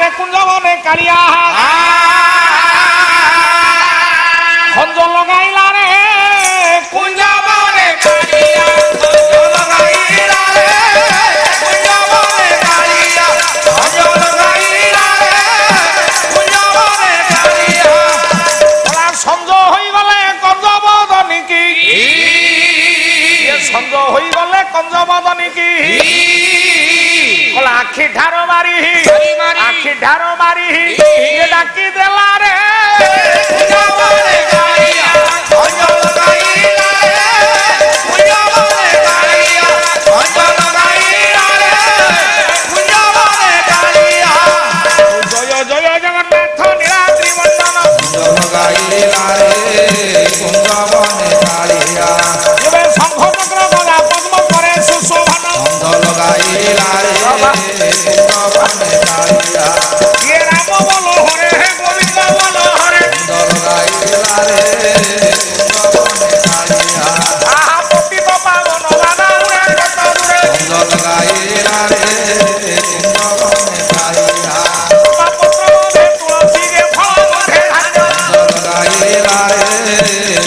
রে কুঞ্জবনে কালিয়া খঞ্জ লগাইলা রে কুঞ্জবনে কালিয়া খঞ্জ লগাইলা রে কুঞ্জবনে কালিয়া খঞ্জ লগাইলা রে কুঞ্জবনে কালিয়া ওরা সঞ্জ হই গলে কঞ্জবদনী কি সঞ্জ হই গলে কঞ্জবদনী কি আখি ঢার মারি আখি ঢার মারি ডাকি দেলা রে কুঞ্জবনে কালিয়া খঞ্জ লগাইলা রে কুঞ্জবনে কালিয়া খঞ্জ লগাইলা রে কুঞ্জবনে কালিয়া জয় জয় জগন্নাথ নীলাদ্রি মণ্ডল খঞ্জ লগাইলা রে কুঞ্জবনে কালিয়া এবে শঙ্খ চক্র গদা পদ্ম করে সুশোভন খঞ্জ লগাইলা রে কুঞ্জবনে কালিয়া হে রাম বল হরে হে গোবিন্দ বল হরে খঞ্জ লগাইলা রে কুঞ্জবনে কালিয়া আহা পতিত পাবন বাধা উড়ে কত দূরে খঞ্জ লগাইলা রে কুঞ্জবনে কালিয়া পত্র মধ্যে তুলসী রে ফল মধ্যে ধান্য খঞ্জ লগাইলা রে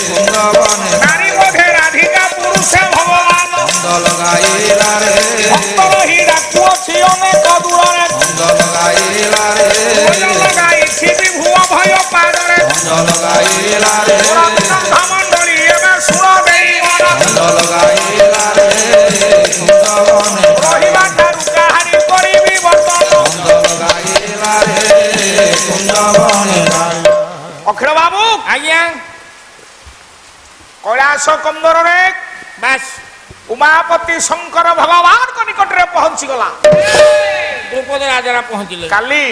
কুঞ্জবনে নারী মধ্যে রাধিকা পুরুষে ভগবান খঞ্জ লগাইলা রে ভক্তর হীরা কুছি অনেক দূরে খঞ্জ লগাইলা রে লগাইছি বিভু ভয় পাদরে খঞ্জ লগাইলা রে মণ্ডলী এবে শুণ দেই খঞ্জ লগাইলা রে কুঞ্জবনে রহিবা তারু কাহারি করিবি বর্তন খঞ্জ লগাইলা রে কুঞ্জবনে অখিল বাবু আজ্ঞা কৈলাস কন্দরে বাস উমাপতি শঙ্কর ভগবান নিকটরে পৌঁছি গলা দ্রৌপদী রাজারা পৌঁছিলে কালি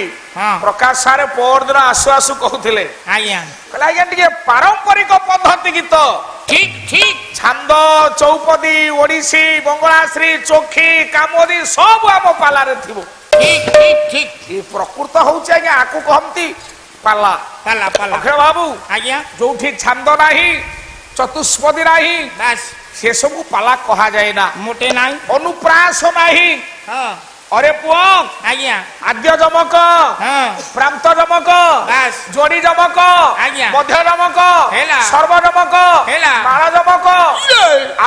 প্রকাশ সারে পরদিন আসু আসু কହୁଥିଲେ আজ্ঞা କହିଲେ ଆଜ୍ଞା ଟିକେ ପାରମ୍ପରିକ ପଦ୍ଧତି ଗୀତ ଠିକ ଠିକ ଛାନ୍ଦ ଚୌପଦୀ ଓଡ଼ିଶୀ ବଙ୍ଗଳାଶ୍ରୀ ଚୋଖି କାମୋଦି ସବୁ ଆମ ପାଲାରେ ଥିବ ଠିକ ଠିକ ଠିକ ଏ ପ୍ରକୃତ ହଉଛି ଆଜ୍ଞା ଆକୁ କହନ୍ତି ପାଲା ପାଲା ପାଲା ଅକ୍ଷୟ ବାବୁ ଆଜ୍ଞା ଯୋଉଠି ଛାନ୍ଦ ନାହିଁ ଚତୁଷ୍ପଦୀ ନାହିଁ ବାସ୍ ସେ ସବୁ ପାଲା କହା ଯାଏ ନା ମୋଟେ ନାହିଁ ଅନୁପ୍ରାସ ନାହିଁ अरे पुओ आज्ञा आद्य जमक प्रांत जमक जोड़ी जमक मध्य जमक सर्व जमक माल जमक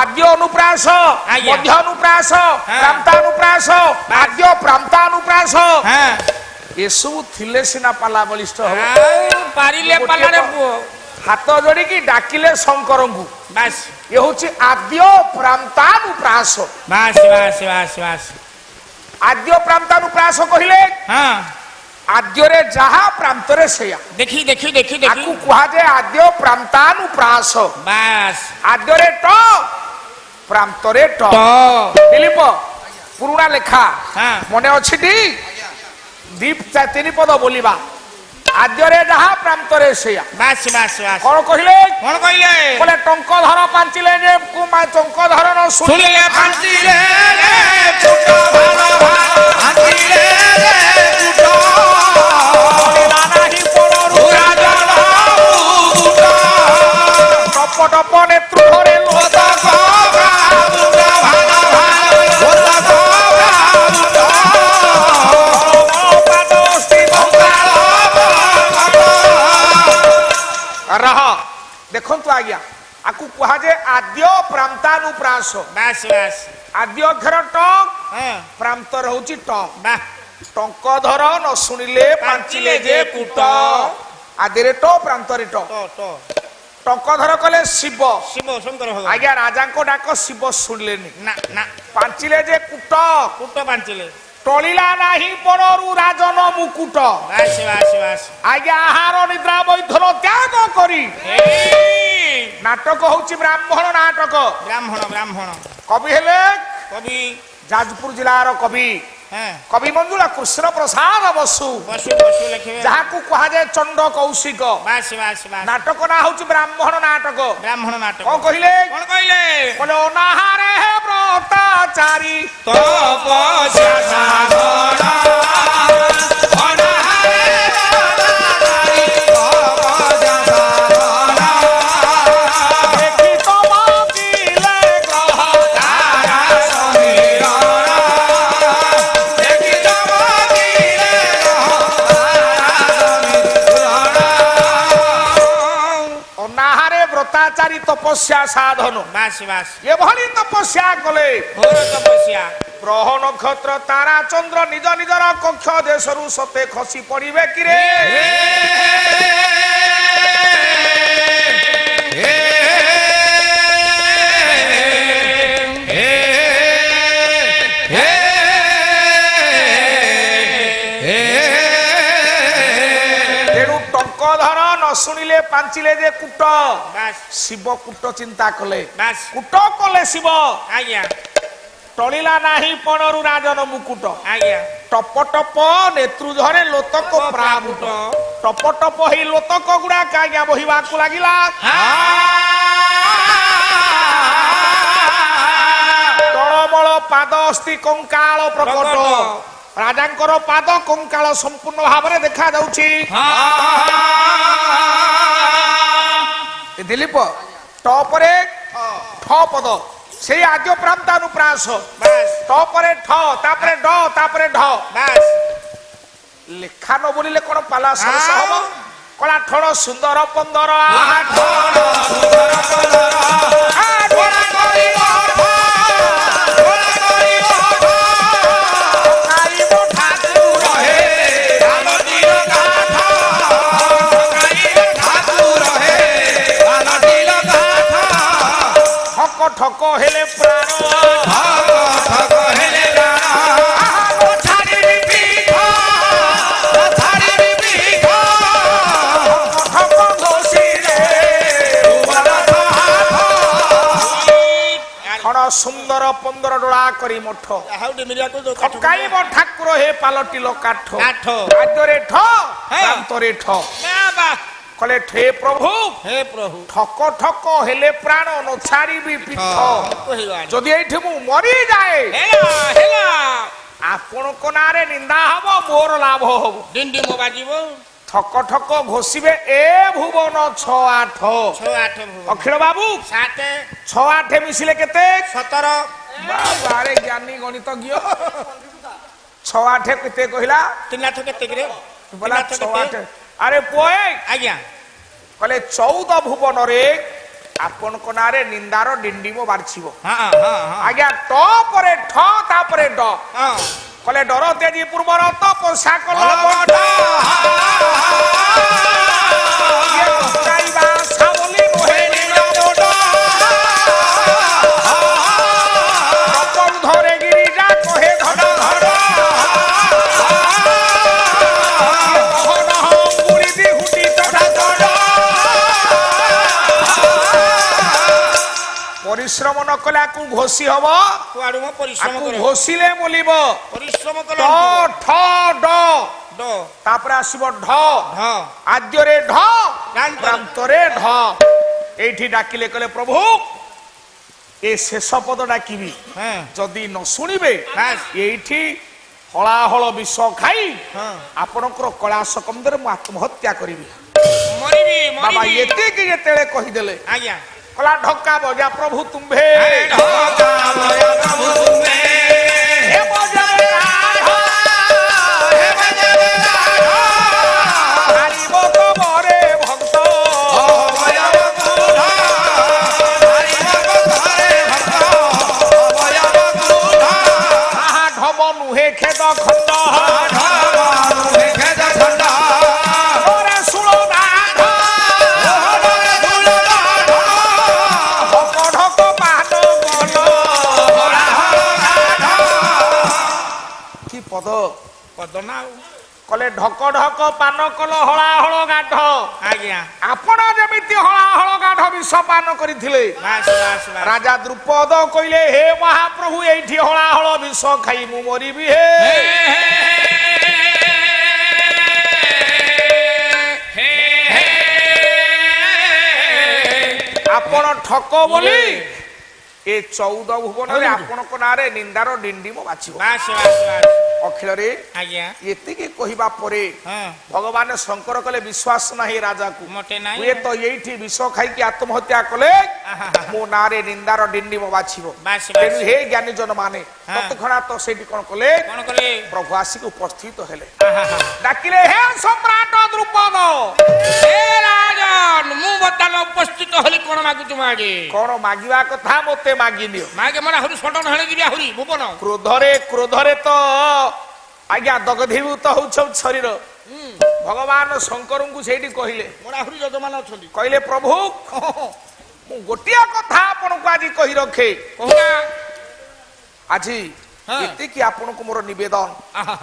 आद्य अनुप्रास मध्य अनुप्रास प्रांतानुप्रास आद्य प्रांतानुप्रास ये सब थिले सिना पाला बलिष्ठ पारिले पाला रे पुओ हाथ जोड़ी की डाकिले शंकर को बस ये होची आद्य प्रांतानुप्रास बस बस बस बस आद्य प्रांतानुप्रास कहिले आद्यरे जहा प्रांतरे सेया देखी देखी देखी देखी आकु कुहा जे आद्य प्रांतानुप्रास बस आद्यरे ट प्रांतरे ट दिलीप पुरुणा लेखा मने अछि दी दीप तीन पद बोलिबा आद्यरे जहा प्रांतरे सेया बस बस बस कोन कहिले बोले टंक धर पांचिले जे कुमा टंक धर न सुनिले पांचिले रे कुटा भालो पांचिले रे कुटा नानाही पड़रु राजन कुटा टप टप नेत्रु धरे लोता कबरा कुटा भालो भालो लोता कबरा कुटा पादोस्ती बंगाल रह देखो तो आ गया आकु कहा जे आद्य प्रांतानुप्रास बस बस आद्य अक्षर ट प्रांतर होची ट टंक धर न सुनिले पांचिले जे कुट आदिरे ट प्रांतरे ट टंक धर कले शिव शिव शंकर भगवान आज्ञा राजा को डाक शिव सुनलेनी ना ना पांचिले जे कुट कुट पांचिले टलिला नाही पड़रु राजन मुकुट बस बस बस आज्ञा आहार निद्रा बैधन त्याग करी नाटक होची ब्राह्मण नाटक ब्राह्मण ब्राह्मण कवि हेले कवि जाजपुर जिलार कवि कवि मंजुला कृष्ण प्रसाद बसु बसु बसु लिखे जहा को कहा जाय चंड कौशिक बस बस बस नाटक ना होची ब्राह्मण नाटक कोन कहिले बोले अनाहारे हे व्रताचारी तपस्या साधना ଅତ୍ୟାଚାରୀ ତପସ୍ୟା ସାଧନ ବାସ୍ ବାସ୍ ଏଭଳି ତପସ୍ୟା କଲେ ଘୋର ତପସ୍ୟା ଗ୍ରହ ନକ୍ଷତ୍ର ତାରା ଚନ୍ଦ୍ର ନିଜ ନିଜର କକ୍ଷ ଦେଶରୁ ସତେ ଖସି ପଡିବେ କିରେ ଶୁଣିଲେ ପାଞ୍ଚିଲେ ଯେ କୂଟ ଶିବ କୂଟ ଚିନ୍ତା କଲେ କୂଟ କଲେ ଶିବ ଆଜ୍ଞା ଟଳିଲା ନାହିଁ ପଣରୁ ରାଜନ ମୁକୁଟ ଆଜ୍ଞା ଟପ ଟପ ନେତୃଝରେ ଲୋତକ ପ୍ରାବୁଟ ଟପ ଟପ ହେଇ ଲୋତକ ଗୁଡାକ ଆଜ୍ଞା ବହିବାକୁ ଲାଗିଲା ତଳମଳ ପାଦ ଅସ୍ଥି କଙ୍କାଳ ପ୍ରକଟ ରାଜାଙ୍କର ପାଦ କଙ୍କାଳ ସମ୍ପୂର୍ଣ୍ଣ ଭାବରେ ଦେଖା ଯାଉଛି ଦିলীପ ଟପରେ ଠ ପଦ ସେଇ ଆଦ୍ୟ ପ୍ରାନ୍ତାନୁପ୍ରାସ ଟପରେ ଠ ତାପରେ ଡ ତାପରେ ଢ ଲେଖା ନ ବୋଲିଲେ କଣ ପାଲା ସରସ ହବ କଳା ଠଣ ସୁନ୍ଦର ପନ୍ଦର ଠକ ହେଲେ ପ୍ରାଣ ଠକ ହେଲେ ସୁନ୍ଦର ପନ୍ଦର ଡୋଳା କରି ମଠ ଠକାଇବ ଠାକୁର ହେ ପାଲଟିଲ କାଠ ଆଦ୍ୟରେ ଠ ପ୍ରାନ୍ତରେ ଠ কলে হে প্রভু ঠক ঠক হেলে প্রাণ নছাড়িবি পীঠ যদি এইঠি মু মরি যায় আপনক নারে নিন্দা হব মোর লাভ হব ডিন্ডি মো বাজিব ঠক ঠক ঘষিবে এ ভুবন 6 8 অখিল বাবু 7 6 8 মিশিলে কেতে 17 বাবারে জ্ঞানী গণিতজ্ঞ 6 8 কেতে কহিলা 3 লাখ কেতে রে বলা 6 8 আরে পোয়ে আজ্ঞা কলে 14 ভুবনরে আপনক নারে নিন্দার ডিন্ডিম বাড়ছিব আজ্ঞা ট পরে ঠ তাপরে ড কলে ডর তেজি পূর্বর তপস্যা কল বড় কাইবা সাবলি মোহে নিরবড প্রপন ধরে গিরিজা কহে ধড় ধড় পরিশ্রম ন কলে আকু ঘষি হব কুয়াড়ু ম পরিশ্রম আকু ঘষিলে মলিব পরিশ্রম ট ঠ ড ড তারপরে আসিব ঢ ঢ আদ্যরে ঢ প্রান্তরে ঢ এইটি ডাকিলে কলে প্রভু এ শেষ পদ ডাকিবি যদি ন শুনিবে এইটি হলাহল বিষ খাই আপনার কলাস কন্দরে মু আত্মহত্যা করিবি মরিবি বাবা এতিকি যেতেলে কহিদেলে আজ্ঞা কলা ঢক্কা বজা প্রভু তুম্ভে ঢক্কা বজা প্রভু তুম্ভে হে বজাবে রাধা হে বজাবে রাধা হারিব কবরে ভক্ত বজাব কুধ হারিব কবরে ভক্ত বজাব কুধ আহা ঢব নুহে খেদ খণ্ড ঢব নুহে খেদ খণ্ড ওরে সুলো রাধা পদ পদ না কলে ঢক ঢক পান কল হলাহল গাঢ় আজ্ঞা আপন যেমিতি হলাহল গাঢ় বিষ পান করিଥିଲେ রাজা দ্রুপদ কইলে হে মহাপ্রভু এইটি হলাহল বিষ খাই মু মরিবি হে আপন ঠক বলি এ 14 ভুবନରେ ଆପଣଙ୍କ ନାଁରେ ନିନ୍ଦାର ଡିଣ୍ଡିମ ବାଛିବ ଅଖିଳରେ ଏତିକି କହିବା ପରେ ଭଗବାନ ଶଙ୍କର କଲେ ବିଶ୍ୱାସ ନାହିଁ ରାଜାକୁ ହୁଏ ତ ଏଇଠି ବିଷ ଖାଇକି ଆତ୍ମହତ୍ୟା କଲେ ମୋ ନାଁରେ ନିନ୍ଦାର ଡିଣ୍ଡିମ ବାଛିବ ତେଣୁ ହେ ଜ୍ଞାନୀ ଜନ ମାନେ ତତ୍କ୍ଷଣାତ ସେଇଠି କଣ କଲେ ପ୍ରଭୁ ଆସିକି ଉପସ୍ଥିତ ହେଲେ ଡାକିଲେ ହେ ସମ୍ରାଟ ଦ୍ରୁପଦ ହେ ରାଜନ ମୁଁ ବର୍ତ୍ତମାନ ଉପସ୍ଥିତ ହେଲି କଣ ମାଗୁଛୁ ମାଗେ କଣ ମାଗିବା କଥା ମତେ ମାଗି ନିଅ। ମାଗେ ମାନେ ଆହୁରି ସଟନ ହେଳିଯିବି ଆହୁରି ଭୁବନ କ୍ରୋଧରେ ତ ଆଜ୍ଞା ଦଗଧୀଭୂତ ହଉଛ ଶରୀର। ଭଗବାନ ଶଙ୍କରଙ୍କୁ ସେଇଠି କହିଲେ, ମୋର ଆହୁରି ଯଜମାନ ଅଛନ୍ତି। କହିଲେ ପ୍ରଭୁ ମୁଁ ଗୋଟିଏ କଥା ଆପଣଙ୍କୁ ଆଜି କହି ରଖେ। କହୁନା ଆଜି ଏତିକି ଆପଣଙ୍କୁ ମୋର ନିବେଦନ। ଆହା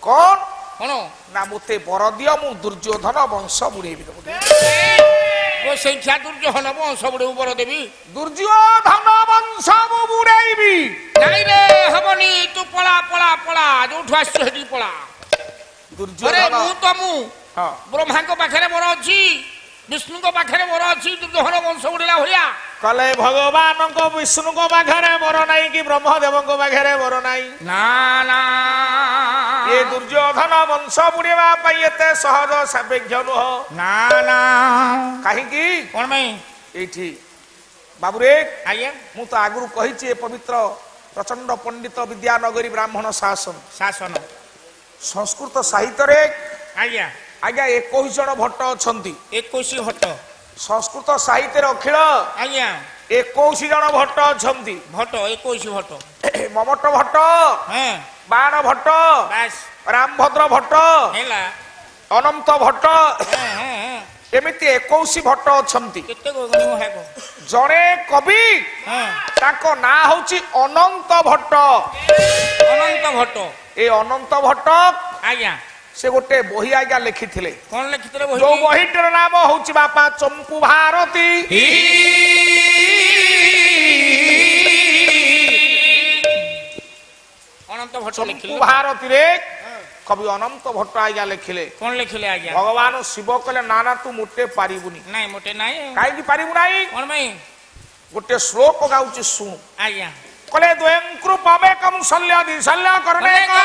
କଣ କଣ ନା ମତେ ବର ଦିଅ, ମୁଁ ଦୁର୍ଯ୍ୟୋଧନ ବଂଶ ବୁଡେଇବି। ସେଇଠା ଦୁର୍ଯ୍ୟୋଧନ ବଂଶ ବୁଡେଇବୁ ବର ଦେବି? ଦୁର୍ଯ୍ୟୋଧନ ବଂଶ ମୁଁ ବୁଡେଇବି। ନାଇଁ ରେ ହବନି, ତୁ ପଳା ପଳା ପଳା, ଯୋଉଠୁ ଆସିଛୁ ସେଠି ପଳା। ଦୁର୍ଯ୍ୟୋଧନ ମୁଁ ବ୍ରହ୍ମାଙ୍କ ପାଖରେ ମୋର ଅଛି, ବିଷ୍ଣୁଙ୍କ ପାଖରେ ମୋର ଅଛି, ଦୁର୍ଯ୍ୟୋଧନ ବଂଶ ବୁଡେଇଲା ଭଳିଆ। କଲେ ଭଗବାନଙ୍କ ବିଷ୍ଣୁଙ୍କ ପାଖରେ ବର ନାହିଁ କି ବ୍ରହ୍ମଦେବଙ୍କ ପାଖରେ ବର ନାହିଁ? ନା ନା ଏ ଦୁର୍ଯ୍ୟୋଧନ ବଂଶ ବୁଡେଇବା ପାଇଁ ଏତେ ସହଜ ସାପେକ୍ଷ ନୁହଁ। ନା ନା କାହିଁକି? କଣ ପାଇଁ? ଏଇଠି ବାବୁରେ ଆଜ୍ଞା ମୁଁ ତ ଆଗରୁ କହିଛି ଏ ପବିତ୍ର ପ୍ରଚଣ୍ଡ ପଣ୍ଡିତ ବିଦ୍ୟାନଗରୀ ବ୍ରାହ୍ମଣ ଶାସନ ଶାସନ ସଂସ୍କୃତ ସାହିତ୍ୟରେ ଆଜ୍ଞା ଆଜ୍ଞା 21 ଜଣ ଭଟ୍ଟ ଅଛନ୍ତି। 21 ଭଟ୍ଟ ସଂସ୍କୃତ ସାହିତ୍ୟରେ ଅଖିଳ ଆଜ୍ଞା 21 ଜଣ ଭଟ୍ଟ ଅଛନ୍ତି। ଭଟ୍ଟ 21 ଭଟ୍ଟ ମମଟ ଭଟ୍ଟ, ହଁ ବାଣ ଭଟ୍ଟ, ବାସ୍ ରାମଭଦ୍ର ଭଟ୍ଟ, ହେଲା ଅନନ୍ତ ଭଟ୍ଟ, ଏମିତି 21 ଭଟ୍ଟ ଅଛନ୍ତି। କେତେ ହେବ? ଜଣେ କବି ତାଙ୍କ ନାଁ ହଉଛି ଅନନ୍ତ ଭଟ୍ଟ। ଅନନ୍ତ ଭଟ୍ଟ ଏ ଅନନ୍ତ ଭଟ୍ଟ ଆଜ୍ଞା ସେ ଗୋଟେ ବହି ଆଜ୍ଞା ଲେଖିଥିଲେ। କଣ ଲେଖିଥିଲେ? ଯୋଉ ବହିଟିର ନାମ ହଉଛି ବାପା ଚମ୍ପୁ ଭାରତୀ। ଅନନ୍ତ ଭଟ୍ଟ ଚମ୍ପୁ ଭାରତୀରେ କବି ଅନନ୍ତ ଭଟ୍ଟ ଆଜ୍ଞା ଲେଖିଲେ। କଣ ଲେଖିଲେ ଆଜ୍ଞା? ଭଗବାନ ଶିବ କହିଲେ ନା ନା ତୁ ମୋଟେ ପାରିବୁନି। ନାଇଁ ମୋଟେ ନାଇଁ। କାହିଁକି ପାରିବୁ ନାହିଁ? କଣ ପାଇଁ? ଗୋଟେ ଶ୍ଲୋକ ଗାଉଛି ଶୁଣୁ। ଆଜ୍ଞା କହିଲେ ଦ୍ୱୟଂ କୃପମେକଂ ଶଲ୍ୟ ଦିଶଲ୍ୟ କରଣେକଂ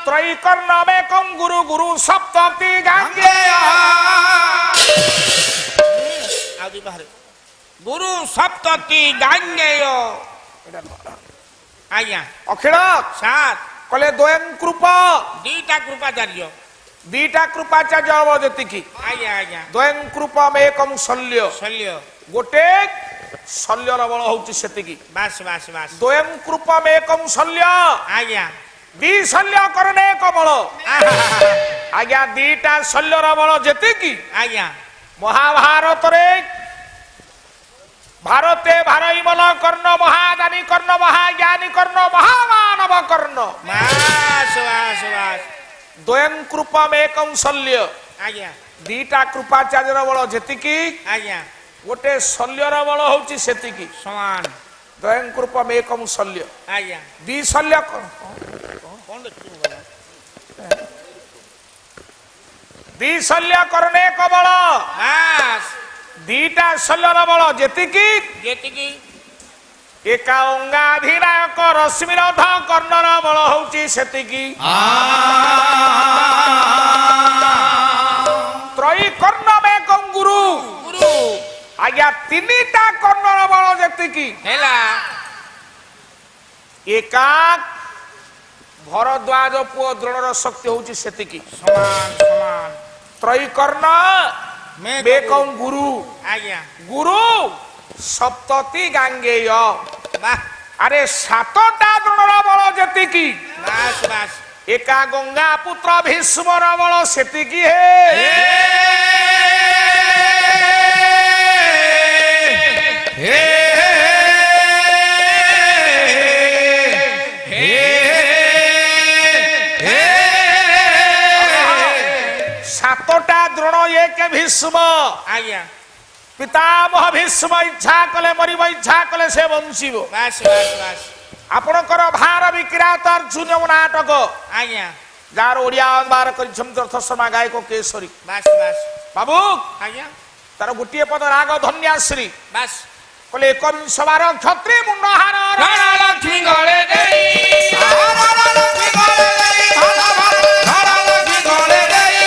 त्रैकर्णमेकं गुरु गुरु सप्तति गाङ्गेय। गुरु सप्तति गाङ्गेय आज्ञा अखिल सात कले द्वयं कृप दीटा कृपाचार्य दीटा कृपाचार्य हब जेतिकी आज्ञा आज्ञा द्वयं कृपमेकं शल्य शल्य गोटे शल्यर बल होउची सेतिकी बास बास बास द्वयं कृपमेकं शल्य आज्ञा दी शल्य करने कबल आज्ञा दीटा शल्यर बल जेतिकी आज्ञा महाभारत रे भारते भारईमल कर्ण महादानी कर्ण महाज्ञानी कर्ण महामानव कर्ण बास बास बास द्वयं कृपमेकं शल्य आज्ञा दीटा कृपाचार्यर बल जेतिकी आज्ञा गोटे शल्यर बल होउची सेतिकी समान द्वयं कृपमेकं शल्य आज्ञा दी शल्य कौन दी शल्य करने कबल बास दीटा शल्यर बल जेतिकी जेतिकी एका अंगाधिनायक रश्मिरथ कर्णर बल होउची सेतिकी त्रयी कर्णमेकं गुरु गुरु आज्ञा तीनिटा कर्णर बल जेतिकी हेला एका भरद्वाज पुओ द्रोणर शक्ति होउची सेतिकी समान समान त्रयी कर्ण मेकं गुरु आज्ञा गुरु सप्तति गांगेय वाह अरे सातटा द्रोणर बल जेतिकी बास बास एका गंगा पुत्र भीष्मर बल सेतिकी हे सातटा द्रोण एक भीष्म आज्ञा पितामह भीष्म इच्छा कले मरिब इच्छा कले से बंचिब बास बास बास आपणकर भार विक्रांत अर्जुन नाटक आज्ञा जार ओडिया अनुवाद करिछम तीर्थ शर्मा गायक केसरी बास बास बाबू आज्ञा तार गोटे पद राग धन्याश्री बास कले एकविंश बार क्षत्रि मुंडहार लक्ष्मी गले देई लक्ष्मी गले देई लक्ष्मी गले देई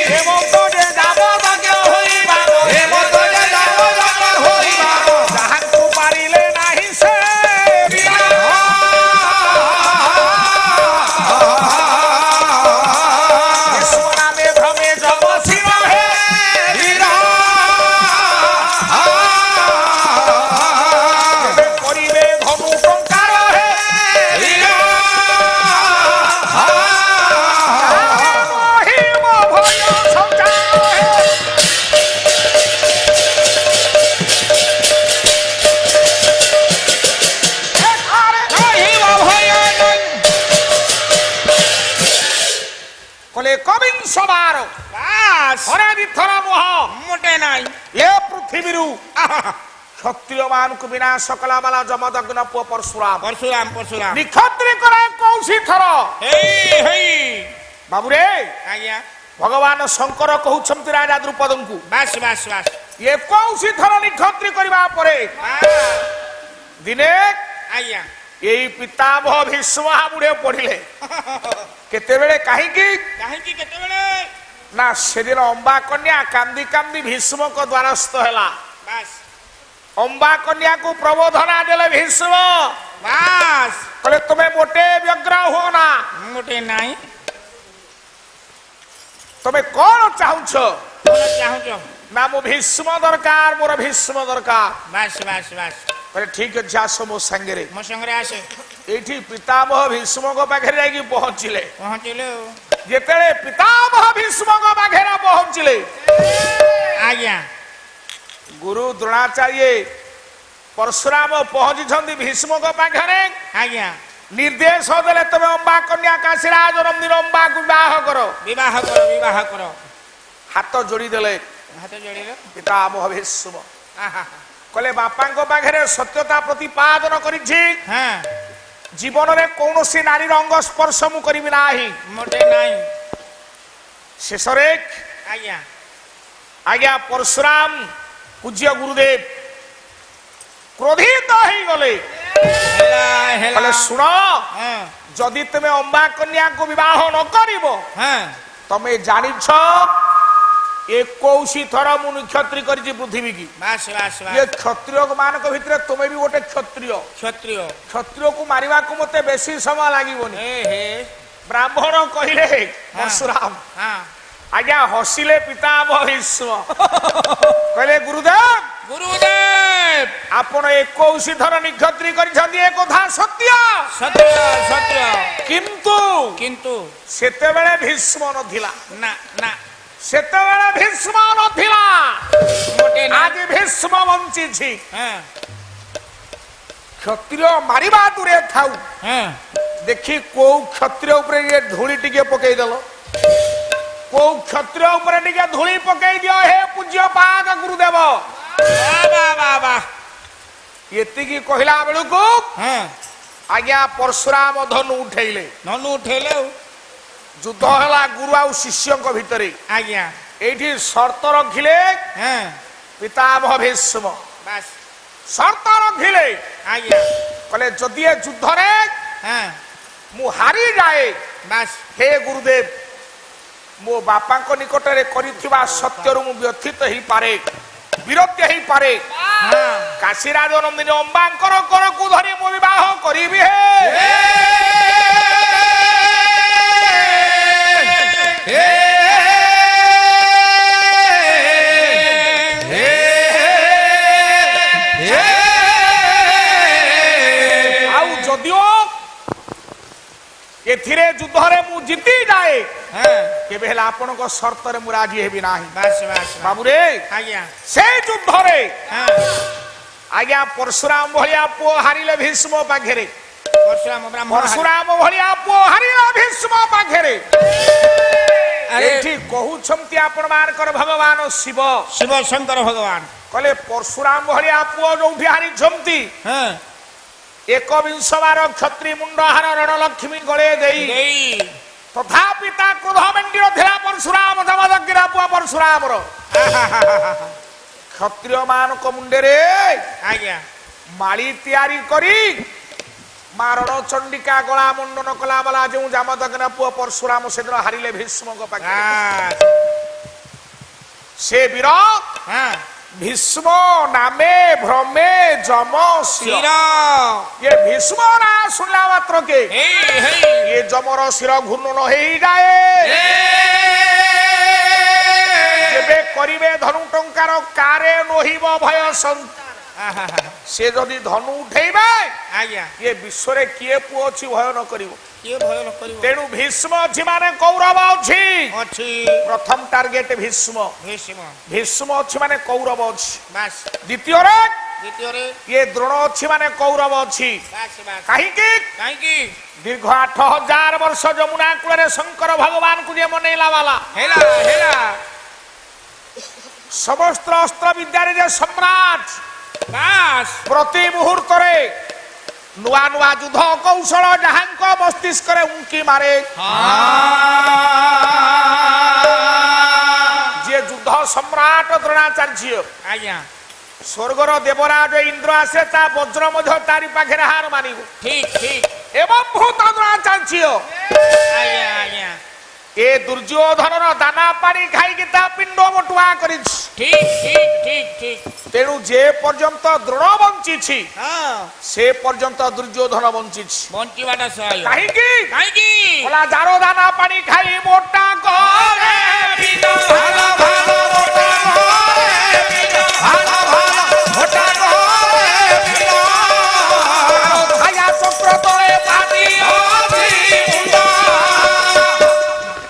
हेमंत जे जाब भाग्य होइबा हेमंत जे जाब भाग्य होइबा जाहाକୁ पारिले नाही से भीष्म কলে কবিংশ বার বাস হরে দিথর মোহ মোটে নাই এ পৃথিবীরু ক্ষত্রিয় মানুষ বিনাশ কলা বালা যমদগ্ন পুଅ পরশুরাম পরশুরাম পরশুরাম নিক্ষত্রি করে কৌশি থর হেই হেই বাবুরে আজ্ঞা ভগবান শঙ্কর কହୁଛନ୍ତି রাজা দ্রুপদଙ୍କୁ বাস বাস বাস ଏ କୌଣସି ଥର ନିକ୍ଷତ୍ରି କରିବା ପରେ ଦିନେ ଆଜ୍ଞା ଏଇ ପିତାମହ ଭୀଷ୍ମ ହାବୁଡେ ପଡିଲେ କେତେବେଳେ କାହିଁକି କାହିଁକି କେତେବେଳେ ନା ସେଦିନ ଅମ୍ବା କନ୍ୟା କାନ୍ଦି କାନ୍ଦି ଭୀଷ୍ମଙ୍କ ଦ୍ୱାରସ୍ଥ ହେଲା ବାସ୍ ଅମ୍ବା କନ୍ୟାକୁ ପ୍ରବୋଧନା ଦେଲେ ଭୀଷ୍ମ ବାସ୍ କହିଲେ ତୁମେ ମୋଟେ ବ୍ୟଗ୍ର ହୁଅ ନା ମୋଟେ ନାହିଁ ତମେ କଣ ଚାହୁଁଛ କଣ ଚାହୁଁଛ ନା ମୁଁ ଭୀଷ୍ମ ଦରକାର ମୋର ଭୀଷ୍ମ ଦରକାର ବାସ୍ ବାସ୍ ବାସ୍ କହିଲେ ଠିକ ଅଛି ଆସ ମୋ ସାଙ୍ଗରେ ମୋ ସାଙ୍ଗରେ ଆସେ ଏଇଠି ପିତାମହ ଭୀଷ୍ମଙ୍କ ପାଖରେ ଯାଇକି ପହଞ୍ଚିଲେ ପହଞ୍ଚିଲେ ଯେତେବେଳେ ପିତାମହ ଭୀଷ୍ମଙ୍କ ପାଖରେ ପହଞ୍ଚିଲେ ଆଜ୍ଞା ଗୁରୁ ଦ୍ରୋଣାଚାର୍ଯ୍ୟ ପରଶୁରାମ ପହଞ୍ଚିଛନ୍ତି ଭୀଷ୍ମଙ୍କ ପାଖରେ ଆଜ୍ଞା ନିର୍ଦ୍ଦେଶ ଦେଲେ ତମେ ଅମ୍ବା କନ୍ୟା କାଶୀରାଜ ନନ୍ଦିନ ଅମ୍ବାକୁ ବିବାହ କର ହାତ ଯୋଡ଼ିଦେଲେ ହାତ ଯୋଡ଼ିଲେ ପିତାମହ ଭୀଷ୍ମ କହିଲେ ବାପାଙ୍କ ପାଖରେ ସତ୍ୟତା ପ୍ରତିପାଦନ କରିଛି ଜୀବନରେ କୌଣସି ନାରୀର ଅଙ୍ଗ ସ୍ପର୍ଶ ମୁଁ କରିବି ନାହିଁ ମୋଟେ ନାହିଁ ଶେଷରେ ଆଜ୍ଞା ଆଜ୍ଞା ପରଶୁରାମ ପୂଜ୍ୟ ଗୁରୁଦେବ କ୍ରୋଧିତ ହେଇଗଲେ କହିଲେ ଶୁଣ ଯଦି ତୁମେ ଅମ୍ବା କନ୍ୟାକୁ ବିବାହ ନ କରିବ ତମେ ଜାଣିଛ 21 ଥର ମୁଁ ନିକ୍ଷତ୍ରି କରିଛି ପୃଥିବୀ କି ଏ କ୍ଷତ୍ରିୟ ମାନଙ୍କ ଭିତରେ ତୁମେ ବି ଗୋଟେ କ୍ଷତ୍ରିୟକୁ ମାରିବାକୁ ମତେ ବେଶୀ ସମୟ ଲାଗିବନି ବ୍ରାହ୍ମଣ କହିଲେ ପରଶୁରାମ ଆଜ୍ଞା ହସିଲେ ପିତାମହ ଭୀଷ୍ମ କହିଲେ ଗୁରୁଦେବ ଆପଣ 21 ଥର ନିକ୍ଷତ୍ରି କରିଛନ୍ତି ଏ କଥା ସତ୍ୟ କିନ୍ତୁ ସେତେବେଳେ ଭୀଷ୍ମ ନଥିଲା ସେତେବେଳେ ଭୀଷ୍ମ ନଥିଲା ଆଜି ଭୀଷ୍ମ ବଞ୍ଚିଛି କ୍ଷତ୍ରିୟ ମାରିବା ଦୂରେ ଥାଉ ଦେଖି କୋଉ କ୍ଷତ୍ରିୟ ଉପରେ ଟିକେ ଧୂଳି ଟିକେ ପକେଇଦେଲ କୋଉ କ୍ଷତ୍ରିୟ ଉପରେ ଟିକେ ଧୂଳି ପକେଇ ଦିଅ ହେ ପୂଜ୍ୟ ପାଦ ଗୁରୁଦେବ ଏତିକି କହିଲା ବେଳକୁ ଆଜ୍ଞା ପରଶୁରାମ ଧନୁ ଉଠେଇଲେ ଯୁଦ୍ଧ ହେଲା ଗୁରୁ ଆଉ ଶିଷ୍ୟଙ୍କ ଭିତରେ ଆଜ୍ଞା ଏଇଠି ସର୍ତ୍ତ ରଖିଲେ ପିତାମହ ଭୀଷ୍ମ ସର୍ତ୍ତ ରଖିଲେ ଆଜ୍ଞା କହିଲେ ଯଦି ଏ ଯୁଦ୍ଧରେ ମୁଁ ହାରିଯାଏ ହେ ଗୁରୁଦେବ ମୋ ବାପାଙ୍କ ନିକଟରେ କରିଥିବା ସତ୍ୟରୁ ମୁଁ ବ୍ୟଥିତ ହେଇପାରେ ବିରକ୍ତ ହେଇପାରେ କାଶୀରାଜ ନନ୍ଦିନୀ ଅମ୍ବାଙ୍କର କରକୁ ଧରି ମୁଁ ବିବାହ କରିବି ଆଉ ଯଦିଓ ଏଥିରେ ଯୁଦ୍ଧରେ ମୁଁ ଜିତି ଯାଏ କେବେ ହେଲେ ଆପଣଙ୍କ ସର୍ତ୍ତରେ ମୁଁ ରାଜି ହେବି ନାହିଁ ବାବୁରେ ସେ ଯୁଦ୍ଧରେ ଆଜ୍ଞା ପରଶୁରାମ ଭଳିଆ ପୁଅ ହାରିଲେ ଭୀଷ୍ମ ପାଖରେ ପରଶୁରାମ ଭଳିଆ ପୁଅ ହାରିଲା ଭୀଷ୍ମ ପାଖରେ ଏଠି କହୁଛନ୍ତି ଆପଣ ମାନଙ୍କର ଭଗବାନ ଶିବ ଶଙ୍କର ଭଗବାନ କହିଲେ ପରଶୁରାମ ଭଳିଆ ପୁଅ ଯୋଉଠି ହାରିଛନ୍ତି 21 ବାର କ୍ଷତ୍ରି ମୁଣ୍ଡହାର ରଣଲକ୍ଷ୍ମୀ ଗଳେ ଦେଇ ତଥାପି ତା କ୍ରୋଧ ମେଣ୍ଟିର ଥିଲା ପରଶୁରାମ ଯମଦଗ୍ନିର ପୁଅ ପରଶୁରାମର କ୍ଷତ୍ରିୟ ମାନଙ୍କ ମୁଣ୍ଡରେ ମାଳି ତିଆରି କରି ମା ରଣଚଣ୍ଡିକା ଗଳା ମଣ୍ଡନ କଲା ବାଲା ଯେଉଁ ଯମଦଗ୍ନି ପୁଅ ପରଶୁରାମ ସେଦିନ ହାରିଲେ ଭୀଷ୍ମଙ୍କ ପାଖରେ ସେ ବୀର भीष्म नामे भ्रमे जम शिर ये भीष्म ना सुनला मात्र के ये जमर शिर घूर्णन हो जाए जेबे करिवे धनु टंकार कारे नहिब भय से जदि धनु उठेबे ये विश्व रे किए पुओ अछि भय न करिवो तेणु भीष्म अछि माने कौरव अछि प्रथम टार्गेट भीष्म अछि माने कौरव अछि द्वितीय रे ଦ୍ୱିତୀୟରେ ଇଏ ଦ୍ରୋଣ ଅଛି ମାନେ କୌରବ ଅଛି। ବାସ୍ ବାସ୍ କାହିଁକି କାହିଁକି ଦୀର୍ଘ 8000 ବର୍ଷ ଯମୁନା କୂଳରେ ଶଙ୍କର ଭଗବାନଙ୍କୁ ଯେ ମନେଇଲା ବାଲା ହେଲା ହେଲା ସମସ୍ତ ଅସ୍ତ୍ର ବିଦ୍ୟାରେ ଯେ ସମ୍ରାଟ ବାସ୍ ପ୍ରତି ମୁହୂର୍ତ୍ତରେ ନୂଆ ନୂଆ ଯୁଦ୍ଧ କୌଶଳ ଯାହାଙ୍କ ମସ୍ତିଷ୍କରେ ଉଙ୍କି ମାରେ ଯିଏ ଯୁଦ୍ଧ ସମ୍ରାଟ ଦ୍ରୋଣାଚାର୍ଯ୍ୟ ଆଜ୍ଞା ସ୍ୱର୍ଗର ଦେବରାଜ ଇନ୍ଦ୍ର ଆସେ ତା ବଜ୍ର ମଧ୍ୟ ତାରି ପାଖରେ ହାର ମାନିବ ଠିକ୍ ଠିକ୍ ଏବଂ ଭୂତ ଦ୍ରୋଣାଚାର୍ଯ୍ୟ ଆଜ୍ଞା ଆଜ୍ଞା ଏ ଦୁର୍ଯ୍ୟୋଧନର ଦାନା ପାଣି ଖାଇକି ତା ପିଣ୍ଡ ବଟୁଆ କରିଛି। ଠିକ୍ ଠିକ୍ ଠିକ୍ ଠିକ୍ ତେଣୁ ଯେ ପର୍ଯ୍ୟନ୍ତ ଦ୍ରୋଣ ବଞ୍ଚିଛି ହଁ ସେ ପର୍ଯ୍ୟନ୍ତ ଦୁର୍ଯ୍ୟୋଧନ ବଞ୍ଚିଛି। ବଞ୍ଚିବାଟା ସହାୟ କାହିଁକି କାହିଁକି ଯାର ଦାନା ପାଣି ଖାଇ ମୋଟା କରେ ବିନା ଭଲ ଭଲ